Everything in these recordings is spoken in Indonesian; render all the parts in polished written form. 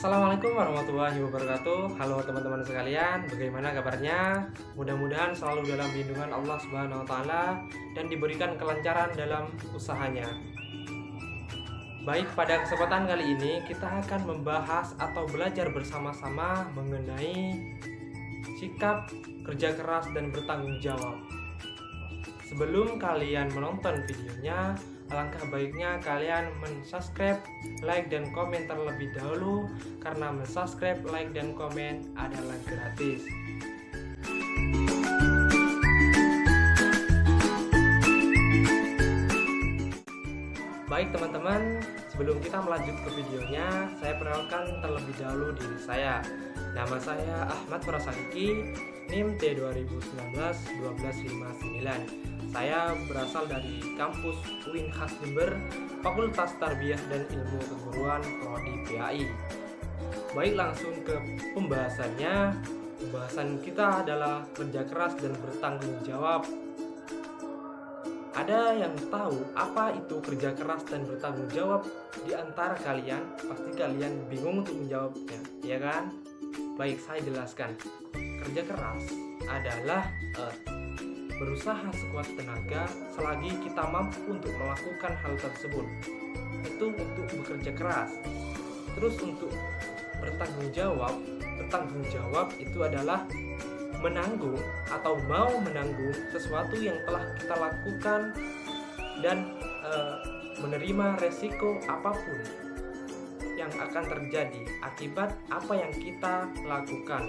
Assalamualaikum warahmatullahi wabarakatuh. Halo teman-teman sekalian, bagaimana kabarnya? Mudah-mudahan selalu dalam lindungan Allah Subhanahu wa taala dan diberikan kelancaran dalam usahanya. Baik, pada kesempatan kali ini kita akan membahas atau belajar bersama-sama mengenai sikap kerja keras dan bertanggung jawab. Sebelum kalian menonton videonya, alangkah baiknya kalian mensubscribe, like, dan komen terlebih dahulu karena mensubscribe, like, dan komen adalah gratis. Baik teman-teman, sebelum kita melanjut ke videonya, saya perkenalkan terlebih dahulu diri saya. Nama saya Ahmad Prasaliki, NIM T2019-1259. Saya berasal dari kampus UIN Khas Jember, Fakultas Tarbiyah dan Ilmu Keguruan Prodi PAI. Baik, langsung ke pembahasannya. Pembahasan kita adalah kerja keras dan bertanggung jawab. Ada yang tahu apa itu kerja keras dan bertanggung jawab di antara kalian? Pasti kalian bingung untuk menjawabnya, ya kan? Baik, saya jelaskan. Kerja keras adalah berusaha sekuat tenaga selagi kita mampu untuk melakukan hal tersebut. Itu untuk bekerja keras. Terus untuk bertanggung jawab itu adalah menanggung atau mau menanggung sesuatu yang telah kita lakukan dan menerima resiko apapun yang akan terjadi akibat apa yang kita lakukan.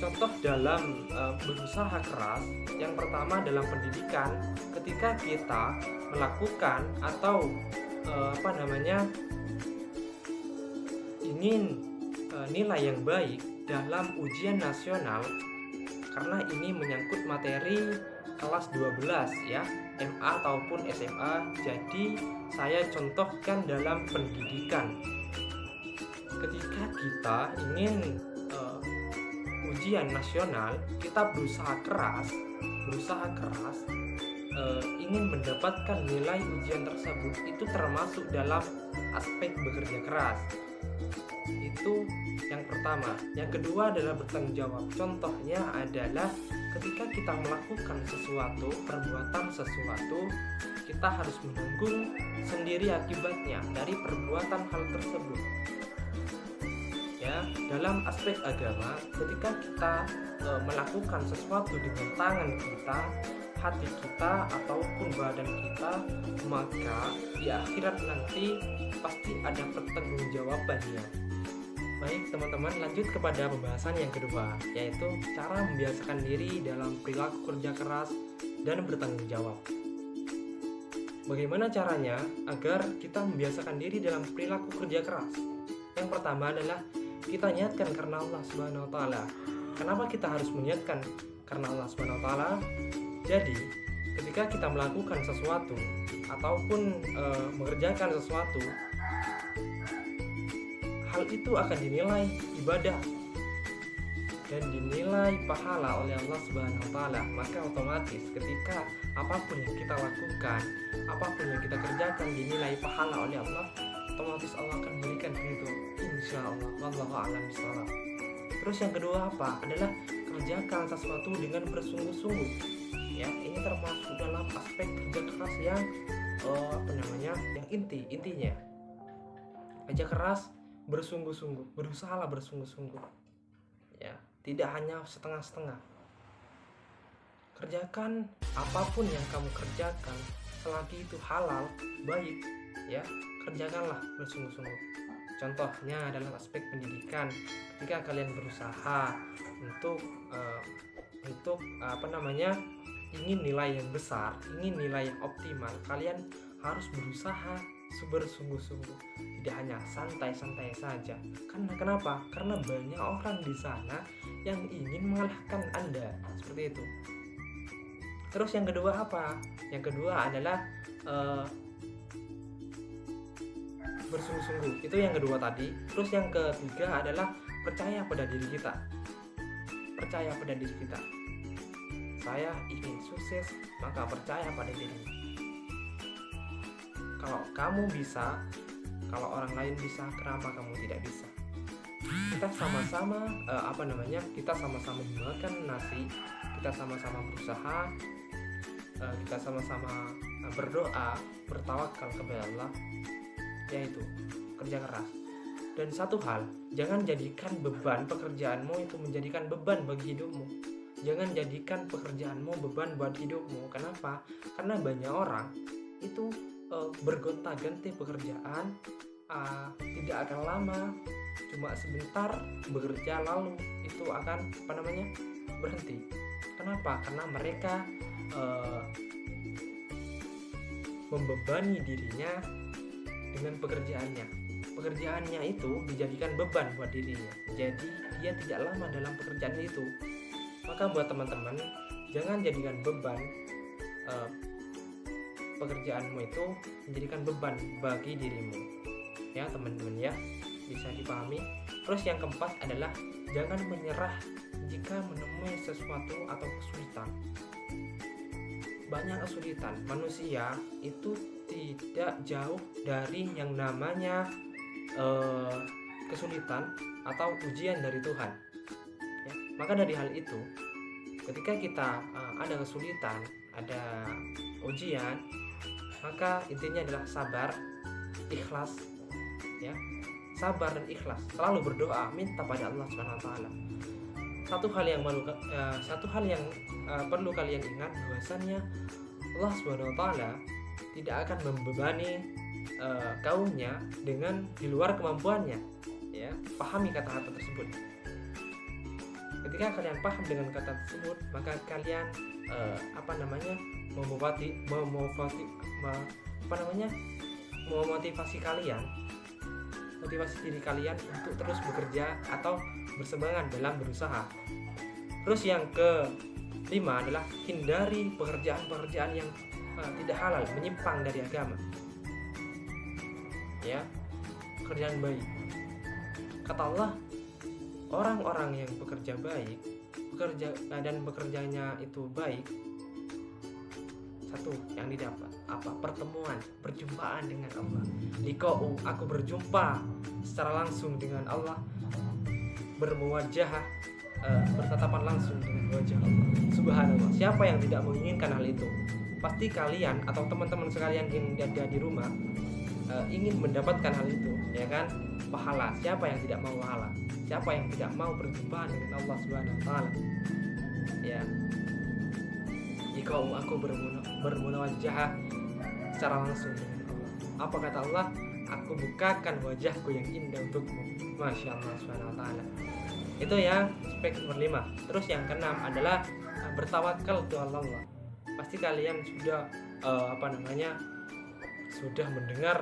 Contoh dalam berusaha keras, yang pertama dalam pendidikan, ketika kita melakukan atau ingin nilai yang baik dalam ujian nasional, karena ini menyangkut materi kelas 12 ya, MA ataupun SMA. Jadi saya contohkan dalam pendidikan. Ketika kita ingin ujian nasional, kita berusaha keras ingin mendapatkan nilai ujian tersebut. Itu termasuk dalam aspek bekerja keras. Itu yang pertama. Yang kedua adalah bertanggung jawab. Contohnya adalah ketika kita melakukan perbuatan sesuatu, kita harus menanggung sendiri akibatnya dari perbuatan hal tersebut. Ya, dalam aspek agama, ketika kita melakukan sesuatu dengan tangan kita, hati kita, ataupun badan kita, maka di akhirat nanti pasti ada pertanggungjawabannya. Baik teman-teman, lanjut kepada pembahasan yang kedua, yaitu cara membiasakan diri dalam perilaku kerja keras dan bertanggung jawab. Bagaimana caranya agar kita membiasakan diri dalam perilaku kerja keras? Yang pertama adalah kita niatkan karena Allah Subhanahu wa taala. Kenapa kita harus meniatkan karena Allah Subhanahu wa taala? Jadi, ketika kita melakukan sesuatu ataupun mengerjakan sesuatu, hal itu akan dinilai ibadah dan dinilai pahala oleh Allah Subhanahu wa taala. Maka otomatis ketika apapun yang kita lakukan, apapun yang kita kerjakan dinilai pahala oleh Allah, otomatis Allah akan memberikan ridho, insyaallah. Wallahu a'lam bishawab. Terus yang kedua adalah kerjakan sesuatu dengan bersungguh-sungguh. Ya, ini termasuk dalam aspek kerja keras yang yang intinya. Kerja keras bersungguh-sungguh, berusahalah bersungguh-sungguh. Ya, tidak hanya setengah-setengah. Kerjakan apapun yang kamu kerjakan selagi itu halal, baik, ya, kerjakanlah bersungguh-sungguh. Contohnya adalah aspek pendidikan. Ketika kalian berusaha untuk ingin nilai yang besar, ingin nilai yang optimal, kalian harus berusaha bersungguh-sungguh, tidak hanya santai-santai saja. Karena kenapa? Karena banyak orang di sana yang ingin mengalahkan Anda, seperti itu. Terus yang kedua apa? Yang kedua adalah bersungguh-sungguh. Itu yang kedua tadi. Terus yang ketiga adalah percaya pada diri kita. Percaya pada diri kita. Saya ingin sukses, maka percaya pada diri. Kalau kamu bisa, Kalau orang lain bisa, kenapa kamu tidak bisa? Kita sama-sama kita sama-sama memakan nasi, kita sama-sama berusaha, kita sama-sama berdoa, bertawakal kepada Allah, yaitu kerja keras. Dan satu hal, jangan jadikan beban pekerjaanmu itu menjadikan beban bagi hidupmu. Jangan jadikan pekerjaanmu beban buat hidupmu. Kenapa? Karena banyak orang itu bergonta-ganti pekerjaan, tidak akan lama, cuma sebentar bekerja lalu itu akan berhenti. Kenapa? Karena mereka membebani dirinya dengan pekerjaannya itu dijadikan beban buat dirinya, jadi dia tidak lama dalam pekerjaan itu. Maka buat teman-teman, jangan jadikan beban pekerjaanmu itu menjadikan beban bagi dirimu, ya teman-teman, ya, bisa dipahami. Terus yang keempat adalah jangan menyerah jika menemui sesuatu atau kesulitan. Banyak kesulitan, manusia itu tidak jauh dari yang namanya kesulitan atau ujian dari Tuhan, ya. Maka dari hal itu, ketika kita ada kesulitan, ada ujian, maka intinya adalah sabar, ikhlas, ya. Sabar dan ikhlas, selalu berdoa, minta pada Allah Subhanahu wa taala. Satu hal yang perlu kalian ingat, bahwasannya Allah Subhanahu wa taala tidak akan membebani kaumnya dengan di luar kemampuannya, ya. Pahami kata-kata tersebut. Ketika kalian paham dengan kata tersebut, maka kalian motivasi diri kalian untuk terus bekerja atau bersemangat dalam berusaha. Terus yang kelima adalah hindari pekerjaan-pekerjaan yang tidak halal, menyimpang dari agama, ya. Pekerjaan baik, kata Allah, orang-orang yang bekerja baik, dan bekerjanya itu baik, satu yang didapat pertemuan, perjumpaan dengan Allah. Liqa'u, aku berjumpa secara langsung dengan Allah, bermuwajahah, bertatapan langsung dengan wajah Allah. Subhanallah, siapa yang tidak menginginkan hal itu? Pasti kalian atau teman-teman sekalian yang ada di rumah ingin mendapatkan hal itu, ya kan? Pahala, siapa yang tidak mau pahala? Siapa yang tidak mau berjumpa dengan Allah Subhanahu wa taala? Ya. Jika aku bermunajah secara langsung dengan Allah. Apa kata Allah? Aku bukakan wajahku yang indah untukmu. Masya Allah Subhanahu wa taala. Itu ya aspek nomor 5. Terus yang keenam adalah bertawakal kepada Allah. Pasti kalian sudah sudah mendengar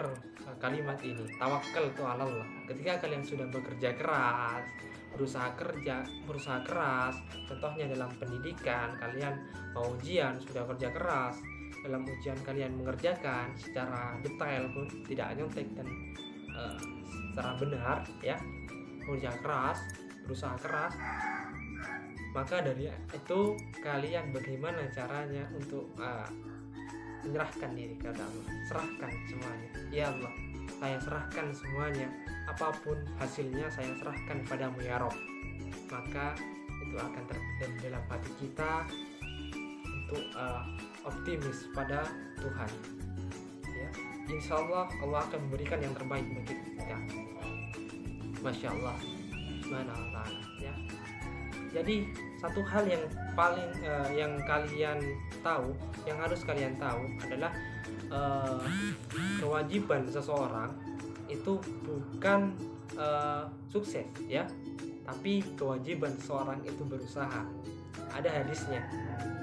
kalimat ini, tawakal itu Allah. Ketika kalian sudah bekerja keras, berusaha keras, contohnya dalam pendidikan, kalian mau ujian sudah kerja keras, dalam ujian kalian mengerjakan secara detail pun tidak nyontek dan secara benar, ya, bekerja keras, berusaha keras, maka dari itu kalian bagaimana caranya untuk menyerahkan diri kepada Allah, serahkan semuanya. Ya Allah, saya serahkan semuanya, apapun hasilnya saya serahkan padamu ya Rob. Maka itu akan terpendam dalam hati kita untuk optimis pada Tuhan, ya. Insya Allah Allah akan memberikan yang terbaik bagi kita. Masya Allah, subhanallah, ya. Jadi satu hal yang paling yang harus kalian tahu adalah kewajiban seseorang itu bukan sukses, ya, tapi kewajiban seseorang itu berusaha. Ada hadisnya,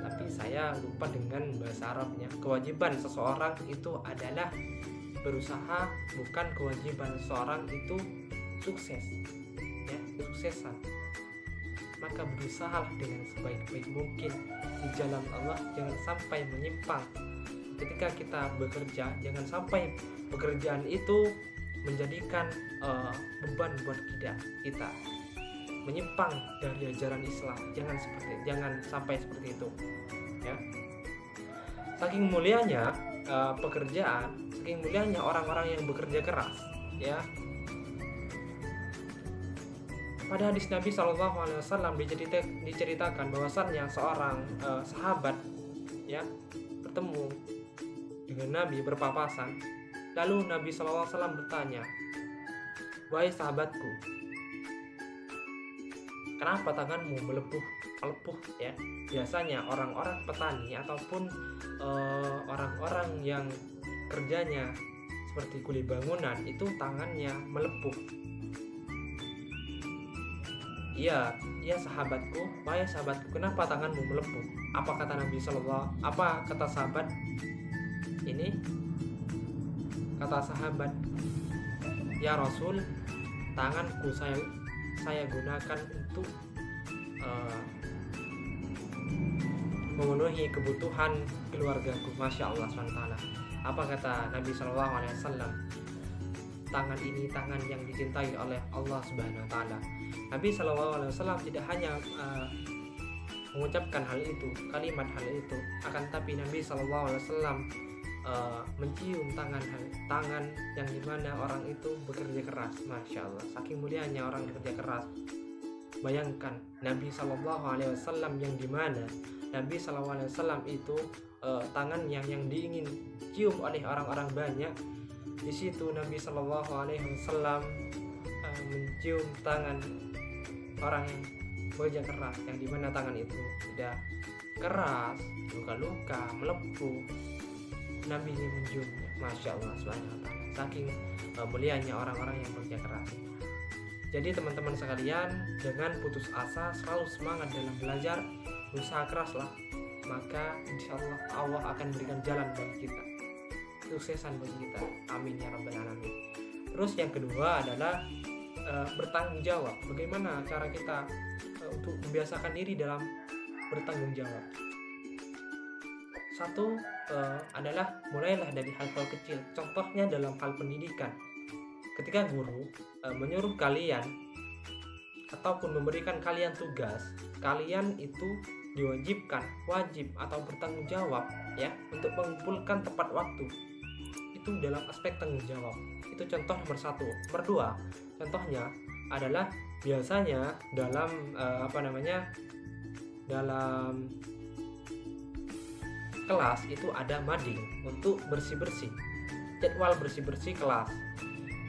tapi saya lupa dengan bahasa Arabnya. Kewajiban seseorang itu adalah berusaha, bukan kewajiban seseorang itu sukses, ya, kesuksesan. Maka berusahalah dengan sebaik-baik mungkin di jalan Allah, jangan sampai menyimpang. Ketika kita bekerja, jangan sampai pekerjaan itu menjadikan beban buat kita menyimpang dari ajaran Islam. Jangan sampai seperti itu, ya. Saking mulianya pekerjaan, saking mulianya orang-orang yang bekerja keras, ya. Pada hadis Nabi SAW diceritakan bahwasannya seorang sahabat ya bertemu dengan Nabi berpapasan. Lalu Nabi SAW bertanya, "Wahai sahabatku, kenapa tanganmu melepuh ya?" Biasanya orang-orang petani ataupun orang-orang yang kerjanya seperti kuli bangunan itu tangannya melepuh. Iya sahabatku, wahai sahabatku, kenapa tanganmu melepuh? Apa kata Nabi SAW? Apa kata sahabat ini? Kata sahabat, "Ya Rasul, tanganku saya gunakan untuk memenuhi kebutuhan keluargaku." Masya Allah SWT. Apa kata Nabi SAW? Tangan ini tangan yang dicintai oleh Allah Subhanahu Wa Taala. Nabi SAW tidak hanya mengucapkan hal itu, kalimat hal itu, akan tapi Nabi SAW mencium tangan yang dimana orang itu bekerja keras. Masya Allah, saking mulianya orang bekerja keras. Bayangkan Nabi SAW yang dimana Nabi SAW itu tangan yang diingin cium oleh orang-orang banyak. Di situ Nabi SAW mencium tangan orang yang bekerja keras, yang dimana tangan itu sudah keras, luka-luka, melepuh. Nabi ini menciumnya. Masya Allah SWT. Saking mulianya orang-orang yang bekerja keras. Jadi teman-teman sekalian, jangan putus asa, selalu semangat dalam belajar, usaha keraslah, maka insya Allah akan berikan jalan bagi kita, kesuksesan bagi kita. Amin ya rabbal alamin. Terus yang kedua adalah bertanggung jawab. Bagaimana cara kita untuk membiasakan diri dalam bertanggung jawab? Satu adalah mulailah dari hal-hal kecil. Contohnya dalam hal pendidikan. Ketika guru menyuruh kalian ataupun memberikan kalian tugas, kalian itu wajib atau bertanggung jawab ya untuk mengumpulkan tepat waktu. Itu dalam aspek tanggung jawab. Itu contoh nomor satu. Nomor dua, contohnya adalah biasanya dalam dalam kelas itu ada mading untuk bersih-bersih, jadwal bersih-bersih kelas.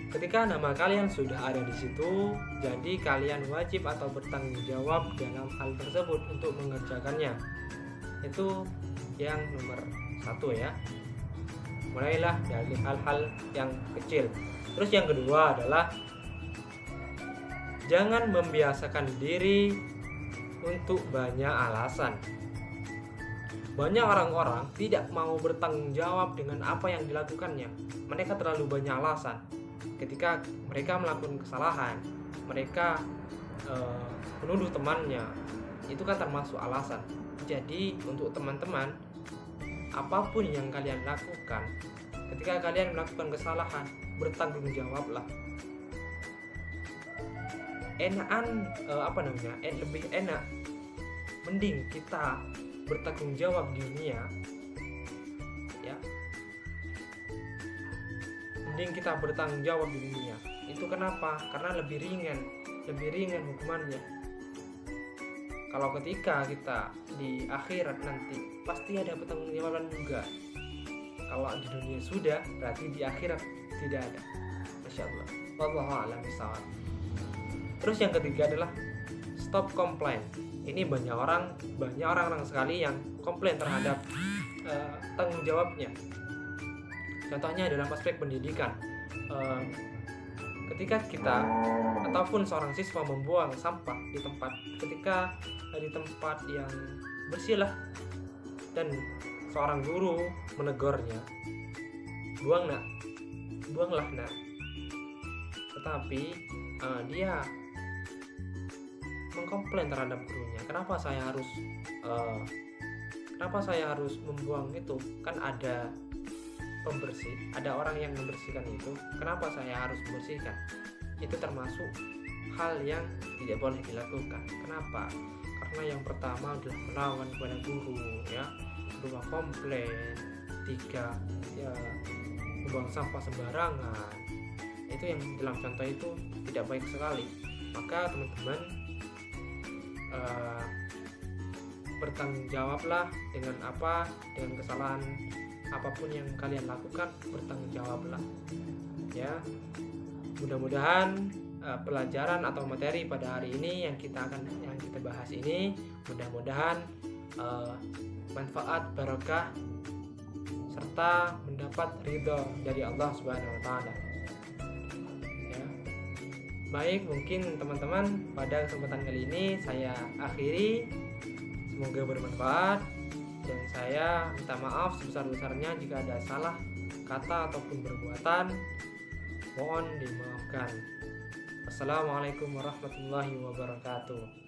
Ketika nama kalian sudah ada di situ, jadi kalian wajib atau bertanggung jawab dalam hal tersebut untuk mengerjakannya. Itu yang nomor satu ya. Mulailah dari hal-hal yang kecil. Terus yang kedua adalah jangan membiasakan diri untuk banyak alasan. Banyak orang-orang tidak mau bertanggung jawab dengan apa yang dilakukannya. Mereka terlalu banyak alasan. Ketika mereka melakukan kesalahan, mereka menuduh temannya, itu kan termasuk alasan. Jadi untuk teman-teman, apapun yang kalian lakukan, ketika kalian melakukan kesalahan, bertanggung jawablah. Lebih enak, mending kita bertanggung jawab di dunia ya, mending kita bertanggung jawab di dunia. Itu kenapa? Karena lebih ringan hukumannya. Kalau ketika kita di akhirat nanti pasti ada pertanggungjawaban juga. Kalau di dunia sudah, berarti di akhirat tidak ada. Masya Allah. Wallahu a'lam bishawab. Terus yang ketiga adalah stop complain. Ini banyak orang sekali yang komplain terhadap tanggung jawabnya. Contohnya dalam aspek pendidikan. Ketika kita ataupun seorang siswa membuang sampah di tempat, ketika di tempat yang bersih lah, dan seorang guru menegurnya, buanglah nak. Tetapi dia mengkomplain terhadap gurunya, kenapa saya harus membuang itu, kan ada pembersih, ada orang yang membersihkan itu, kenapa saya harus membersihkan? Itu termasuk hal yang tidak boleh dilakukan. Kenapa? Karena yang pertama adalah melawan kepada guru ya, kedua komplain, tiga ya membuang sampah sembarangan. itu yang dalam contoh itu tidak baik sekali. Maka teman-teman bertanggung jawablah dengan kesalahan apapun yang kalian lakukan, bertanggung jawablah ya. Mudah-mudahan pelajaran atau materi pada hari ini yang kita bahas ini mudah-mudahan manfaat, barokah, serta mendapat ridho dari Allah Subhanahu wa taala. Ya. Baik, mungkin teman-teman pada kesempatan kali ini saya akhiri. Semoga bermanfaat, dan saya minta maaf sebesar-besarnya jika ada salah kata ataupun perbuatan. Mohon dimaafkan. Assalamualaikum warahmatullahi wabarakatuh.